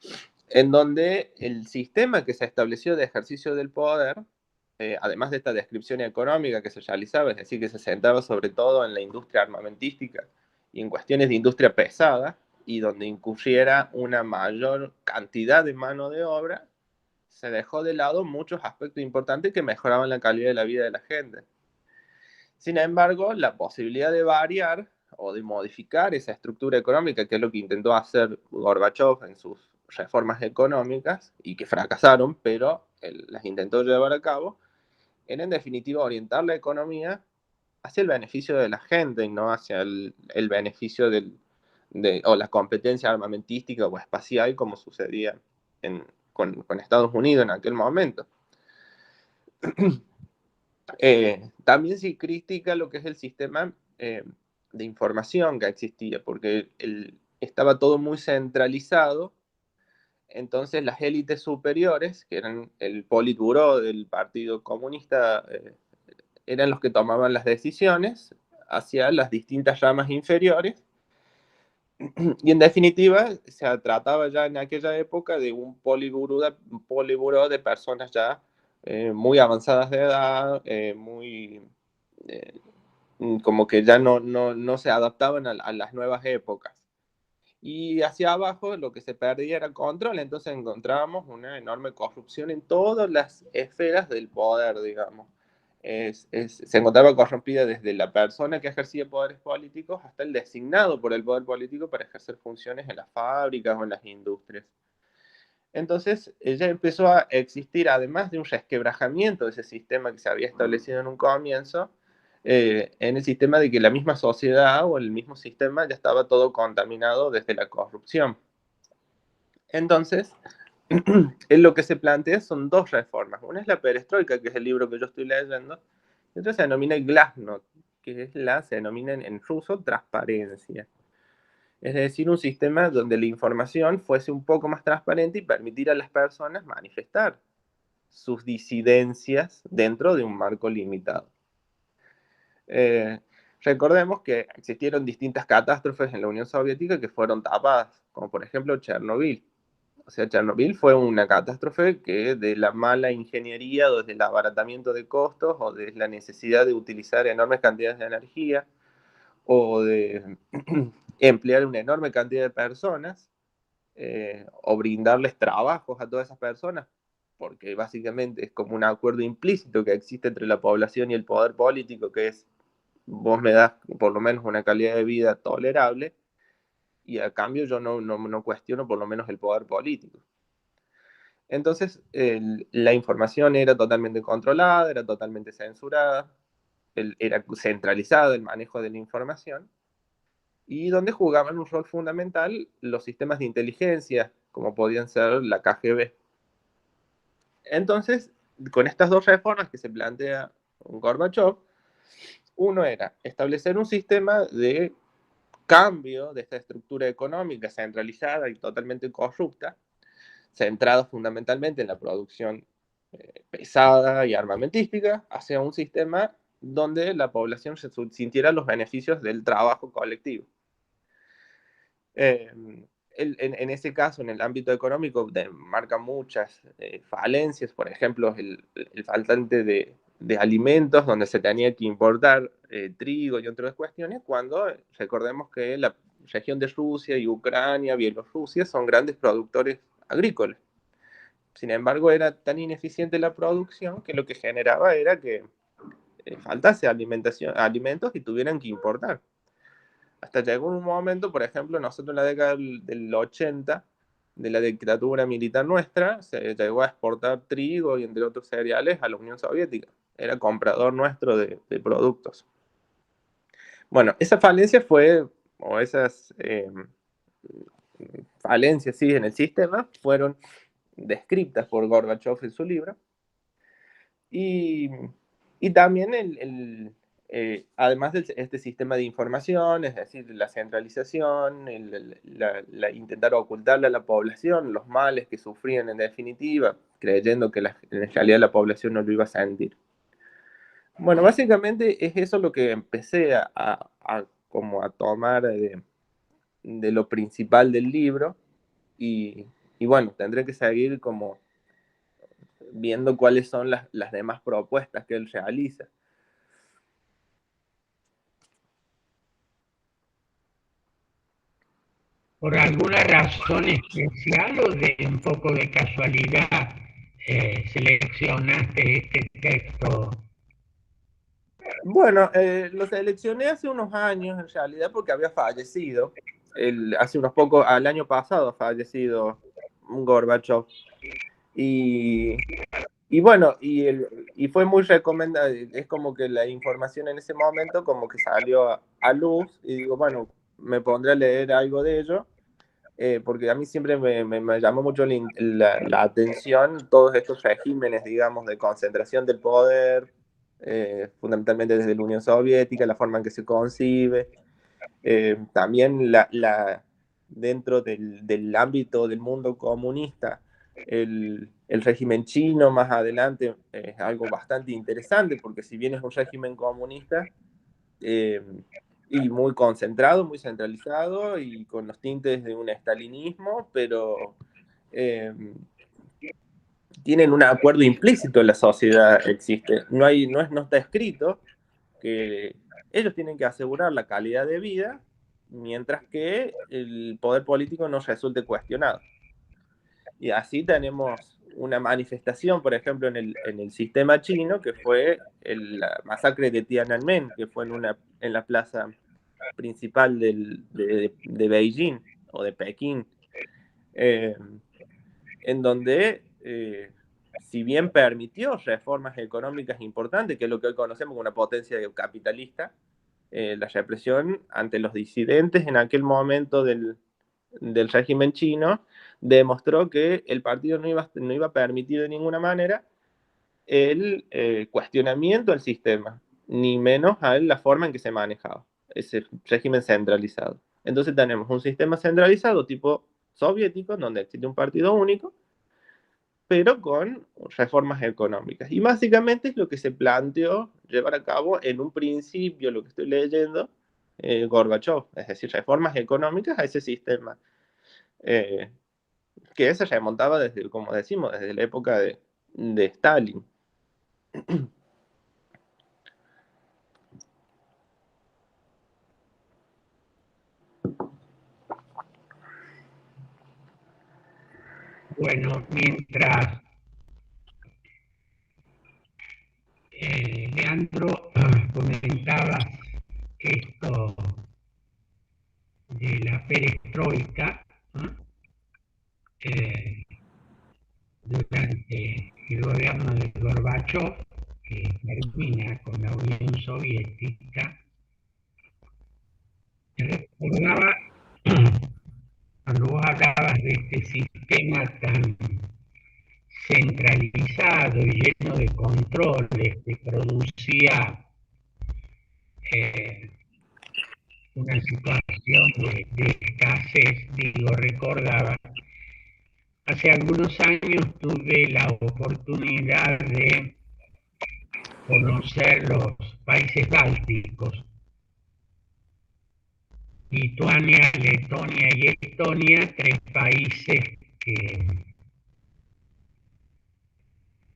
donde el sistema que se estableció de ejercicio del poder, además de esta descripción económica que se realizaba, es decir, que se centraba sobre todo en la industria armamentística y en cuestiones de industria pesada, y donde incurriera una mayor cantidad de mano de obra, se dejó de lado muchos aspectos importantes que mejoraban la calidad de la vida de la gente. Sin embargo, la posibilidad de variar o de modificar esa estructura económica, que es lo que intentó hacer Gorbachev en sus reformas económicas y que fracasaron, pero las intentó llevar a cabo, era en definitiva orientar la economía hacia el beneficio de la gente y no hacia el beneficio o la competencia armamentística o espacial como sucedía con Estados Unidos en aquel momento. También se critica lo que es el sistema de información que existía, porque estaba todo muy centralizado. Entonces las élites superiores, que eran el Politburó del Partido Comunista, eran los que tomaban las decisiones hacia las distintas ramas inferiores. Y en definitiva, se trataba ya en aquella época de un politburó de personas ya muy avanzadas de edad, como que ya no se adaptaban a las nuevas épocas. Y hacia abajo lo que se perdía era control, entonces encontrábamos una enorme corrupción en todas las esferas del poder, digamos. Se encontraba corrompida desde la persona que ejercía poderes políticos hasta el designado por el poder político para ejercer funciones en las fábricas o en las industrias. Entonces, ella empezó a existir, además de un resquebrajamiento de ese sistema que se había establecido en un comienzo, en el sistema de que la misma sociedad o el mismo sistema ya estaba todo contaminado desde la corrupción. Entonces, lo que se plantea son dos reformas. Una es la perestroika, que es el libro que yo estoy leyendo, y otra se denomina glasnost, que se denomina en ruso transparencia. Es decir, un sistema donde la información fuese un poco más transparente y permitiera a las personas manifestar sus disidencias dentro de un marco limitado. Recordemos que existieron distintas catástrofes en la Unión Soviética que fueron tapadas, como por ejemplo Chernobyl. O sea, Chernobyl fue una catástrofe que de la mala ingeniería o desde el abaratamiento de costos o de la necesidad de utilizar enormes cantidades de energía o de emplear una enorme cantidad de personas o brindarles trabajos a todas esas personas, porque básicamente es como un acuerdo implícito que existe entre la población y el poder político, que es vos me das por lo menos una calidad de vida tolerable y a cambio yo no cuestiono por lo menos el poder político. Entonces la información era totalmente controlada, era totalmente censurada, era centralizado el manejo de la información y donde jugaban un rol fundamental los sistemas de inteligencia, como podían ser la KGB. Entonces, con estas dos reformas que se plantea Gorbachev, uno era establecer un sistema de cambio de esta estructura económica centralizada y totalmente corrupta, centrado fundamentalmente en la producción pesada y armamentística, hacia un sistema donde la población se sintiera los beneficios del trabajo colectivo. En ese caso, en el ámbito económico, marca muchas falencias, por ejemplo, el faltante de alimentos, donde se tenía que importar trigo y otras cuestiones, cuando recordemos que la región de Rusia y Ucrania, Bielorrusia, son grandes productores agrícolas. Sin embargo, era tan ineficiente la producción que lo que generaba era que faltase alimentos y tuvieran que importar. Hasta llegó un momento, por ejemplo, nosotros en la década del 80, de la dictadura militar nuestra, se llegó a exportar trigo y entre otros cereales a la Unión Soviética. Era comprador nuestro de productos. Bueno, esa falencia fue, o esas falencias sí, en el sistema, fueron descritas por Gorbachev en su libro. Y también además de este sistema de información, es decir, la centralización, intentar ocultarle a la población los males que sufrían en definitiva, creyendo que en realidad la población no lo iba a sentir. Bueno, básicamente es eso lo que empecé a tomar de lo principal del libro y bueno, tendré que seguir como viendo cuáles son las demás propuestas que él realiza. ¿Por alguna razón especial o de un poco de casualidad seleccionaste este texto? Bueno, lo seleccioné hace unos años en realidad porque había fallecido. Al año pasado ha fallecido Gorbachev. Y Y bueno, y fue muy recomendado, es como que la información en ese momento como que salió a luz, y digo, bueno, me pondré a leer algo de ello, porque a mí siempre me llamó mucho la atención todos estos regímenes, digamos, de concentración del poder, fundamentalmente desde la Unión Soviética, la forma en que se concibe, también dentro del ámbito del mundo comunista, el régimen chino más adelante es algo bastante interesante, porque si bien es un régimen comunista, y muy concentrado, muy centralizado y con los tintes de un estalinismo, pero tienen un acuerdo implícito en la sociedad, existe. No está escrito que ellos tienen que asegurar la calidad de vida mientras que el poder político no resulte cuestionado. Y así tenemos una manifestación, por ejemplo, en el sistema chino, que fue la masacre de Tiananmen, que fue en la plaza principal de Beijing o de Pekín, en donde, si bien permitió reformas económicas importantes, que es lo que hoy conocemos como una potencia capitalista, la represión ante los disidentes en aquel momento del régimen chino demostró que el partido no iba a permitir de ninguna manera el cuestionamiento al sistema, ni menos a la forma en que se manejaba ese régimen centralizado. Entonces tenemos un sistema centralizado tipo soviético, donde existe un partido único, pero con reformas económicas. Y básicamente es lo que se planteó llevar a cabo en un principio, lo que estoy leyendo, Gorbachev, es decir, reformas económicas a ese sistema, que se remontaba desde, como decimos, desde la época de Stalin. Bueno, mientras Leandro comentaba esto de la perestroika, ¿no? Durante el gobierno de Gorbachev, que termina con la Unión Soviética, recordaba, cuando vos hablabas de este sistema tan centralizado y lleno de controles que producía una situación de escasez, digo, recordaba, hace algunos años tuve la oportunidad de conocer los países bálticos, Lituania, Letonia y Estonia, tres países que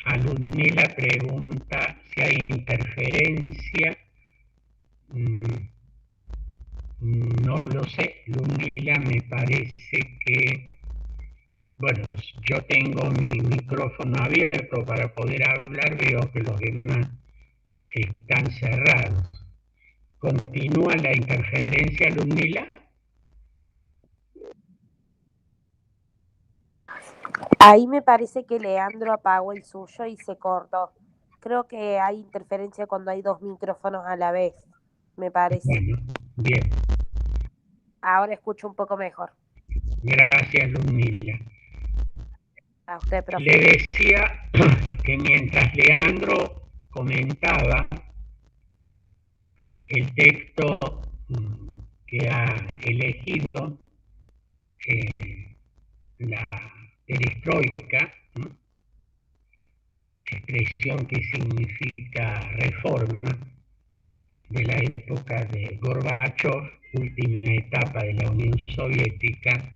a Ludmila pregunta si hay interferencia. No lo sé, Ludmila, me parece que, bueno, yo tengo mi micrófono abierto para poder hablar, veo que los demás están cerrados. ¿Continúa la interferencia, Ludmila? Ahí me parece que Leandro apagó el suyo y se cortó. Creo que hay interferencia cuando hay dos micrófonos a la vez, me parece. Bueno, bien. Ahora escucho un poco mejor. Gracias, Ludmila. A usted, profe. Le decía que mientras Leandro comentaba el texto que ha elegido, la perestroika, expresión que significa reforma, de la época de Gorbachev, última etapa de la Unión Soviética,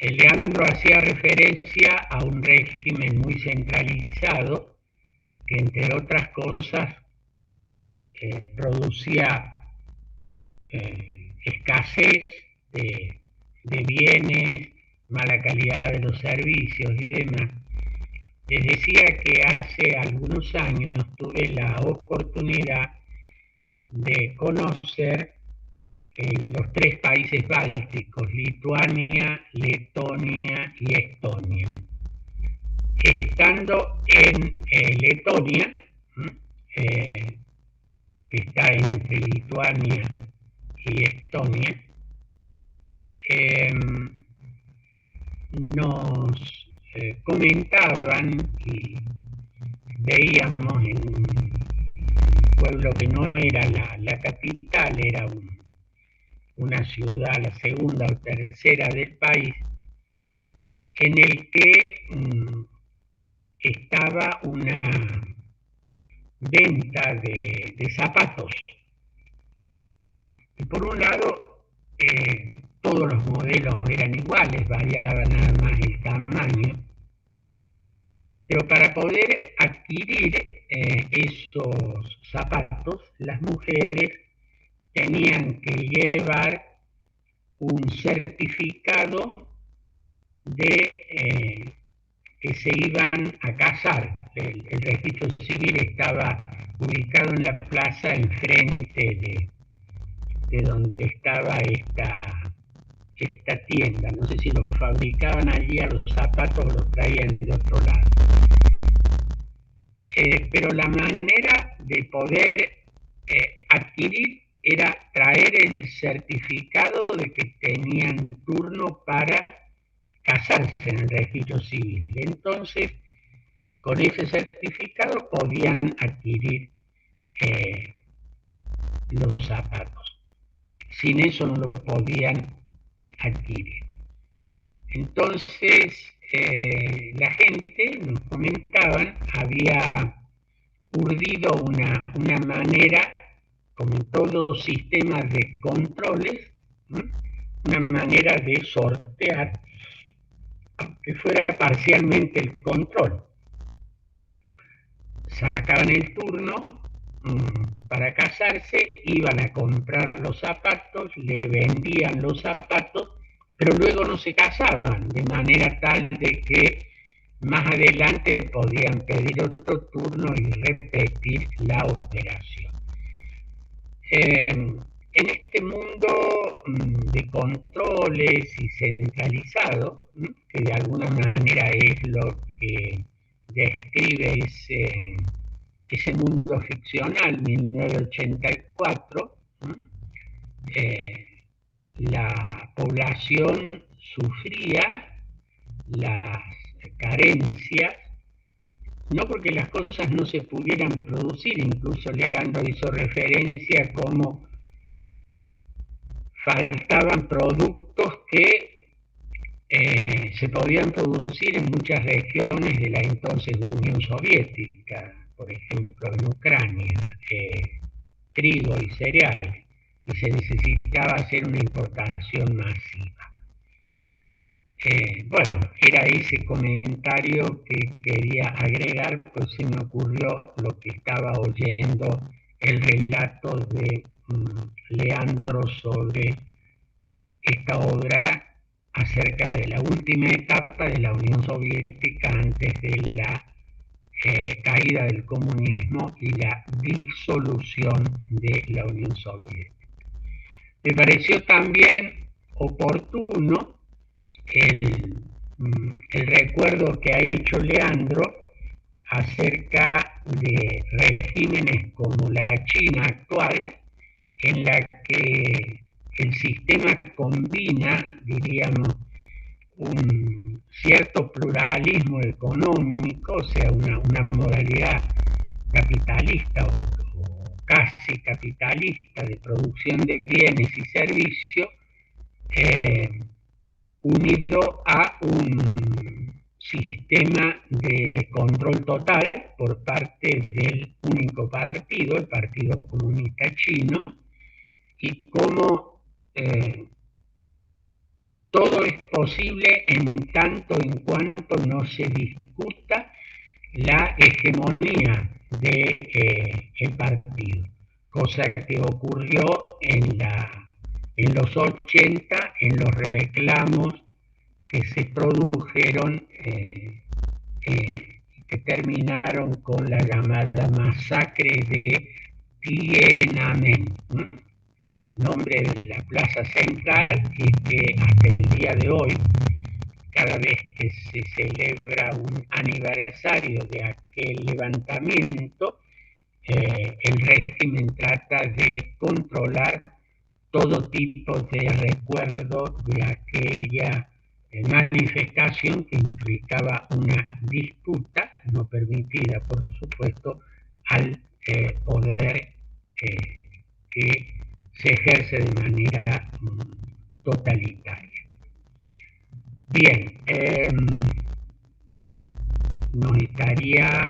Leandro hacía referencia a un régimen muy centralizado que, entre otras cosas, producía escasez de bienes, mala calidad de los servicios y demás. Les decía que hace algunos años tuve la oportunidad de conocer los tres países bálticos, Lituania, Letonia y Estonia. Estando en Letonia, que está entre Lituania y Estonia, nos comentaban y veíamos en un pueblo que no era la capital, era una ciudad, la segunda o tercera del país, en el que estaba una venta de zapatos. Y por un lado, todos los modelos eran iguales, variaba nada más el tamaño, pero para poder adquirir esos zapatos, las mujeres tenían que llevar un certificado de que se iban a casar. El registro civil estaba ubicado en la plaza enfrente de donde estaba esta tienda. No sé si los fabricaban allí a los zapatos o los traían de otro lado. Pero la manera de poder adquirir era traer el certificado de que tenían turno para casarse en el registro civil. Entonces, con ese certificado podían adquirir los zapatos. Sin eso no lo podían adquirir. Entonces, la gente, nos comentaban, había urdido una manera, como en todos sistemas de controles, ¿no? Una manera de sortear, aunque fuera parcialmente el control. Sacaban el turno para casarse, iban a comprar los zapatos, le vendían los zapatos, pero luego no se casaban, de manera tal de que más adelante podían pedir otro turno y repetir la operación. En este mundo de controles y centralizado, que de alguna manera es lo que describe ese mundo ficcional, 1984, la población sufría las carencias, no porque las cosas no se pudieran producir, incluso Leandro hizo referencia como faltaban productos que se podían producir en muchas regiones de la entonces Unión Soviética, por ejemplo en Ucrania, trigo y cereales, y se necesitaba hacer una importación masiva. Bueno, era ese comentario que quería agregar, pues se me ocurrió lo que estaba oyendo el relato de Leandro sobre esta obra acerca de la última etapa de la Unión Soviética antes de la caída del comunismo y la disolución de la Unión Soviética. Me pareció también oportuno el recuerdo que ha hecho Leandro acerca de regímenes como la China actual, en la que el sistema combina, diríamos, un cierto pluralismo económico, o sea, una modalidad capitalista o casi capitalista de producción de bienes y servicios, unido a un sistema de control total por parte del único partido, el Partido Comunista Chino, y cómo todo es posible en tanto en cuanto no se discuta la hegemonía del partido, cosa que ocurrió en los 80, en los reclamos que se produjeron, que terminaron con la llamada masacre de Tiananmen, nombre de la plaza central, y que hasta el día de hoy cada vez que se celebra un aniversario de aquel levantamiento, el régimen trata de controlar todo tipo de recuerdo de aquella manifestación que implicaba una disputa no permitida, por supuesto, al poder que se ejerce de manera totalitaria. Bien, nos estaría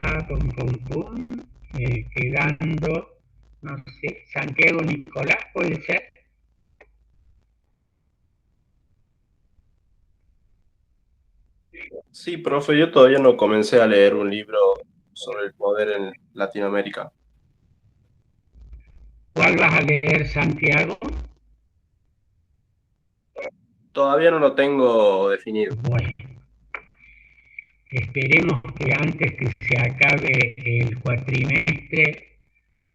quedando, no sé, Santiago Nicolás, ¿puede ser? Sí, profe, yo todavía no comencé a leer un libro sobre el poder en Latinoamérica. ¿Cuál vas a leer, Santiago? Todavía no lo tengo definido. Bueno, esperemos que antes que se acabe el cuatrimestre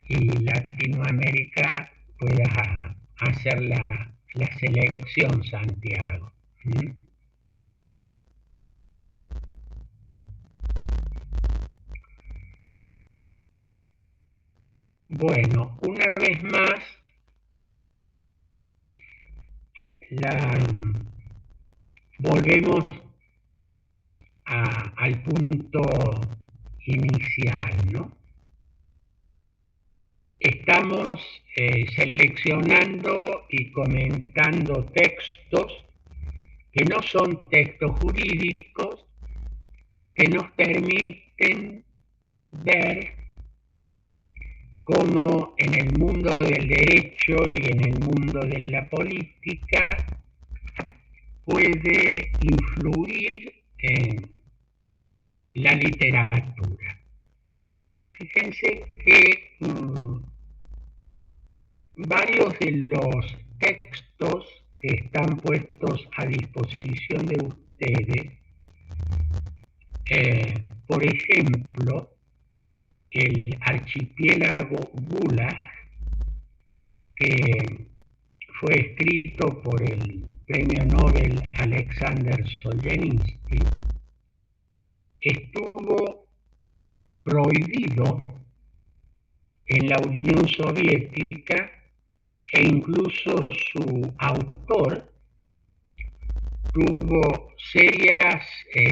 y Latinoamérica pueda hacer la selección, Santiago. ¿Mm? Bueno, una vez más, volvemos al punto inicial, ¿no? Estamos seleccionando y comentando textos que no son textos jurídicos, que nos permiten ver cómo en el mundo del derecho y en el mundo de la política puede influir en la literatura. Fíjense que varios de los textos que están puestos a disposición de ustedes, por ejemplo, el archipiélago Bula, que fue escrito por el premio Nobel Alexander Solzhenitsyn, estuvo prohibido en la Unión Soviética e incluso su autor tuvo serias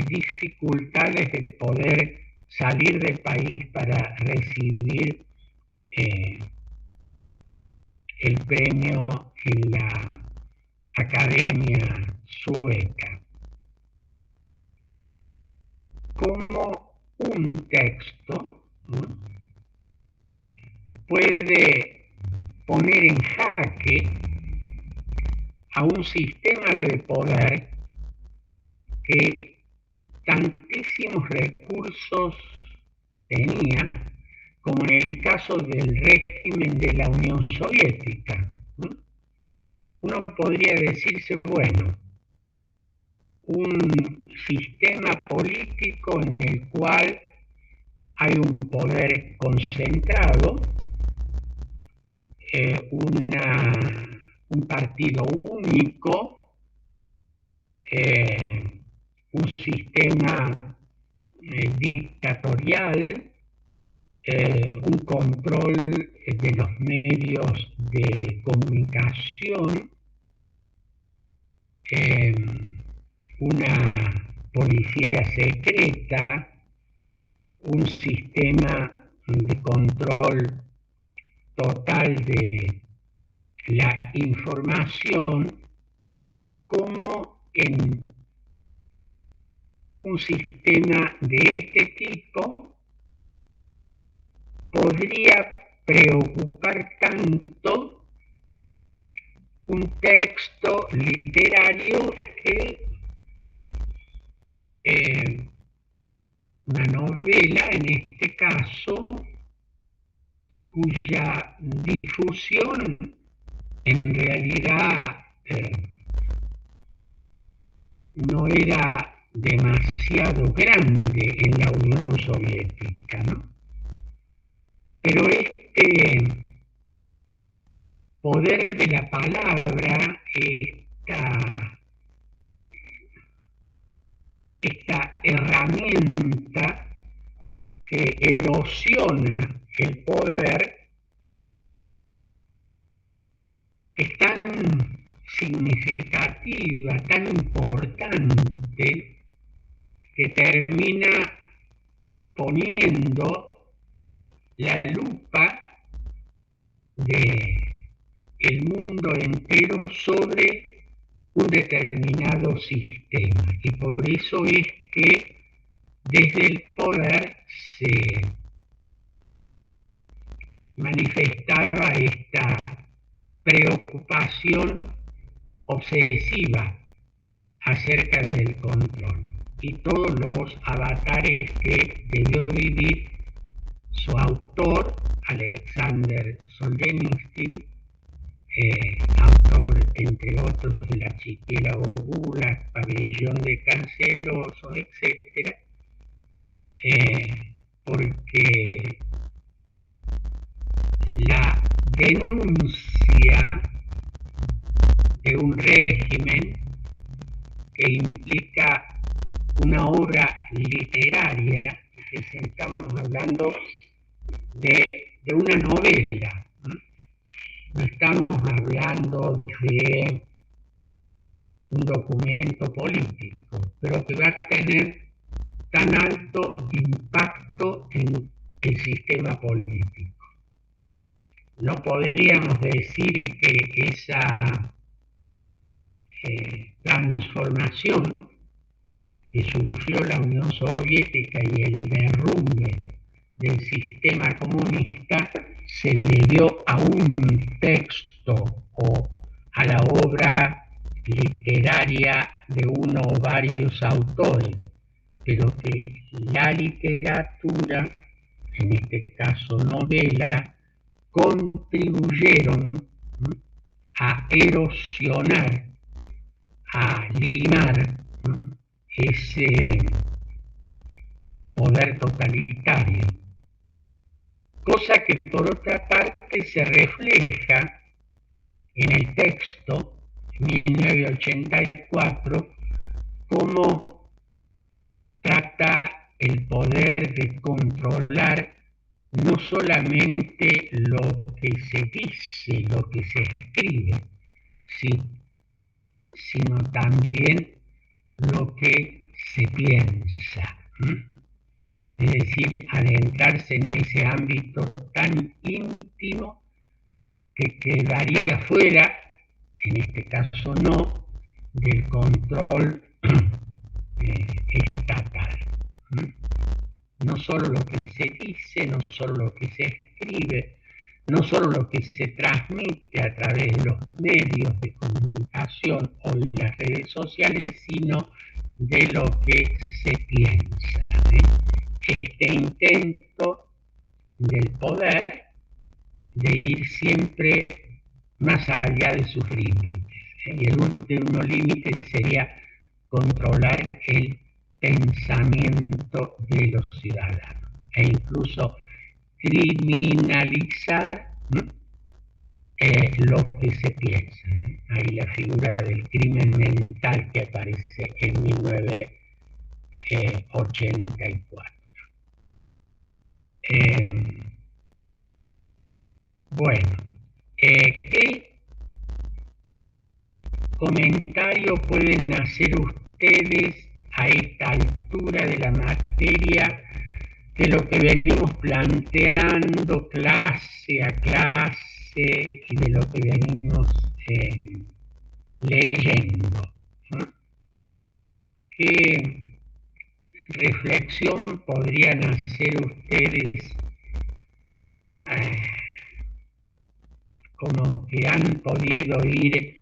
dificultades de poder salir del país para recibir el premio en la Academia Sueca. Como un texto, ¿no?, puede poner en jaque a un sistema de poder que tantísimos recursos tenía, como en el caso del régimen de la Unión Soviética, ¿no? Uno podría decirse, bueno, un sistema político en el cual hay un poder concentrado, un partido único, un sistema dictatorial, un control de los medios de comunicación, una policía secreta, un sistema de control total de la información, como en un sistema de este tipo podría preocupar tanto un texto literario que una novela, en este caso, cuya difusión en realidad no era demasiado grande en la Unión Soviética, ¿no? Pero este poder de la palabra, esta esta herramienta que erosiona el poder es tan significativa, tan importante, que termina poniendo la lupa de el mundo entero sobre un determinado sistema. Y por eso es que desde el poder se manifestaba esta preocupación obsesiva acerca del control. Y todos los avatares que debió vivir su autor, Alexander Solzhenitsyn, autor, entre otros, de La Archipiélago Gulag, Pabellón de Canceroso, etc., porque la denuncia de un régimen que implica una obra literaria, que estamos hablando de una novela, no estamos hablando de un documento político, pero que va a tener tan alto impacto en el sistema político. No podríamos decir que esa transformación que sufrió la Unión Soviética y el derrumbe del sistema comunista se debió a un texto o a la obra literaria de uno o varios autores, pero que la literatura, en este caso novela, contribuyeron a erosionar, a limar ese poder totalitario, cosa que por otra parte se refleja en el texto 1984, cómo trata el poder de controlar no solamente lo que se dice, lo que se escribe, sí, sino también lo que se piensa. Es decir, adentrarse en ese ámbito tan íntimo que quedaría fuera, en este caso no, del control estatal. No solo lo que se dice, no solo lo que se escribe, no solo lo que se transmite a través de los medios de comunicación o de las redes sociales, sino de lo que se piensa. Este intento del poder de ir siempre más allá de sus límites. Y el último límite sería controlar el pensamiento de los ciudadanos e incluso criminalizar lo que se piensa. Ahí la figura del crimen mental que aparece en 1984. Bueno, ¿qué comentario pueden hacer ustedes a esta altura de la materia de lo que venimos planteando clase a clase y de lo que venimos leyendo? ¿Qué reflexión podrían hacer ustedes como que han podido ir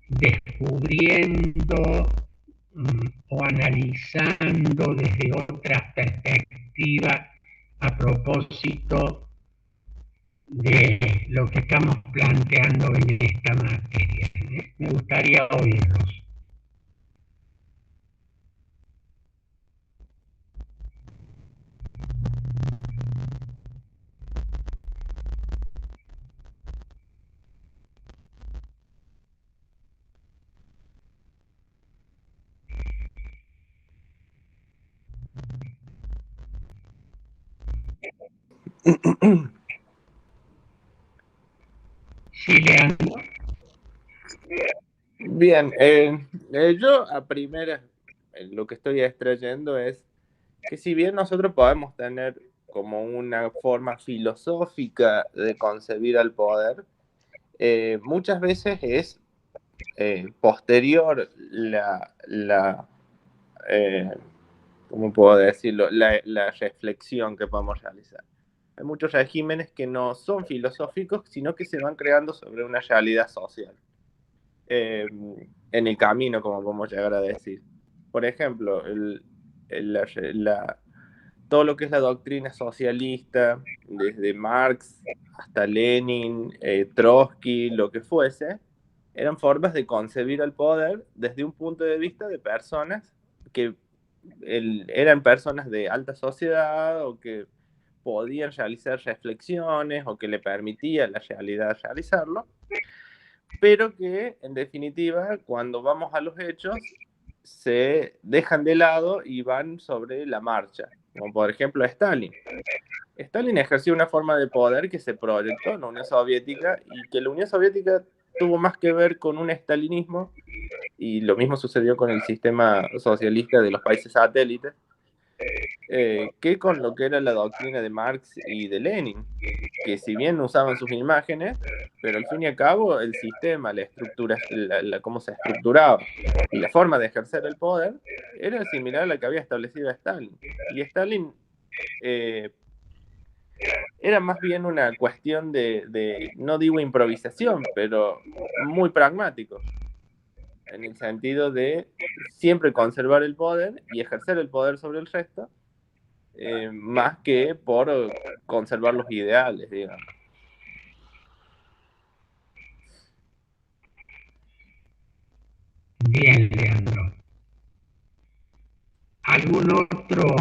descubriendo o analizando desde otras perspectivas a propósito de lo que estamos planteando en esta materia? Me gustaría oírlos. Sí, Leandro. Bien, yo a primera lo que estoy extrayendo es que si bien nosotros podemos tener como una forma filosófica de concebir al poder, muchas veces es posterior ¿cómo puedo decirlo? La reflexión que podemos realizar. Hay muchos regímenes que no son filosóficos, sino que se van creando sobre una realidad social. En el camino, como podemos llegar a decir. Por ejemplo, todo lo que es la doctrina socialista, desde Marx hasta Lenin, Trotsky, lo que fuese, eran formas de concebir el poder desde un punto de vista de personas que eran personas de alta sociedad o que podían realizar reflexiones o que le permitía la realidad realizarlo, pero que en definitiva cuando vamos a los hechos se dejan de lado y van sobre la marcha, como por ejemplo Stalin. Stalin ejerció una forma de poder que se proyectó en la Unión Soviética y que la Unión Soviética tuvo más que ver con un estalinismo, y lo mismo sucedió con el sistema socialista de los países satélites, que con lo que era la doctrina de Marx y de Lenin, que si bien usaban sus imágenes, pero al fin y al cabo el sistema, la estructura, cómo se estructuraba y la forma de ejercer el poder era similar a la que había establecido Stalin. Y Stalin era más bien una cuestión de, no digo improvisación, pero muy pragmático, en el sentido de siempre conservar el poder y ejercer el poder sobre el resto, más que por conservar los ideales, digamos. Bien, Leandro. ¿Algún otro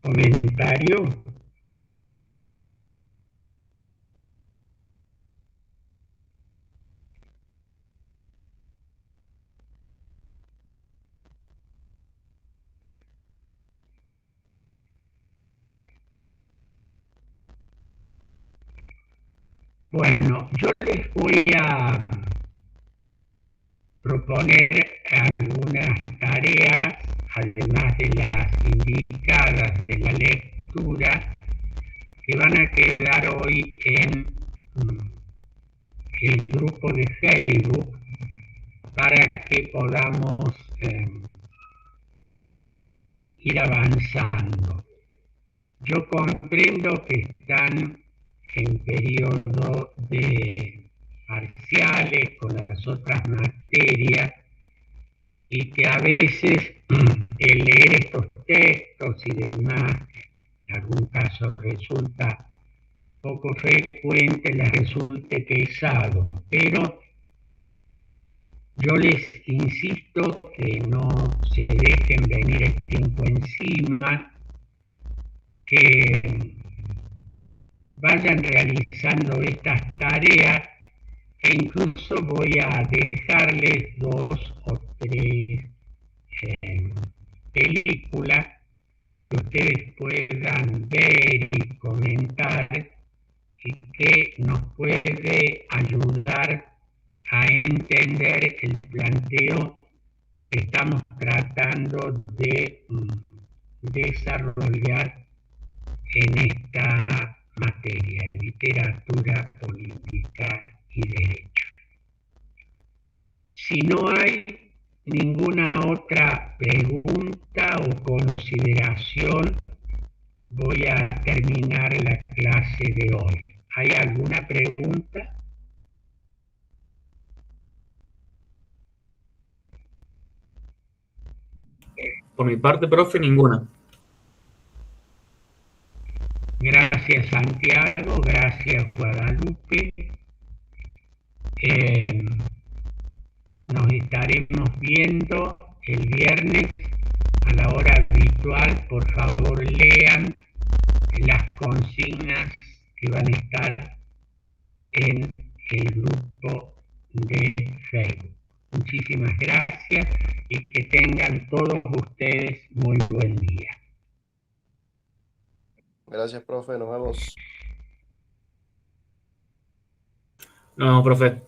comentario? Bueno, yo les voy a proponer algunas tareas, además de las indicadas de la lectura, que van a quedar hoy en el grupo de Facebook para que podamos ir avanzando. Yo comprendo que están en periodo de parciales con las otras materias y que a veces el leer estos textos y demás, en algún caso resulta poco frecuente, les resulte pesado, pero yo les insisto que no se dejen venir el tiempo encima, que vayan realizando estas tareas e incluso voy a dejarles 2 o 3 películas que ustedes puedan ver y comentar y que nos puede ayudar a entender el planteo que estamos tratando de desarrollar en esta materia, literatura, política y derecho. Si no hay ninguna otra pregunta o consideración, voy a terminar la clase de hoy. ¿Hay alguna pregunta? Por mi parte, profe, ninguna. Gracias, Santiago. Gracias, Guadalupe. Nos estaremos viendo el viernes a la hora habitual. Por favor, lean las consignas que van a estar en el grupo de Facebook. Muchísimas gracias y que tengan todos ustedes muy buen día. Gracias, profe. Nos vemos. No, profe.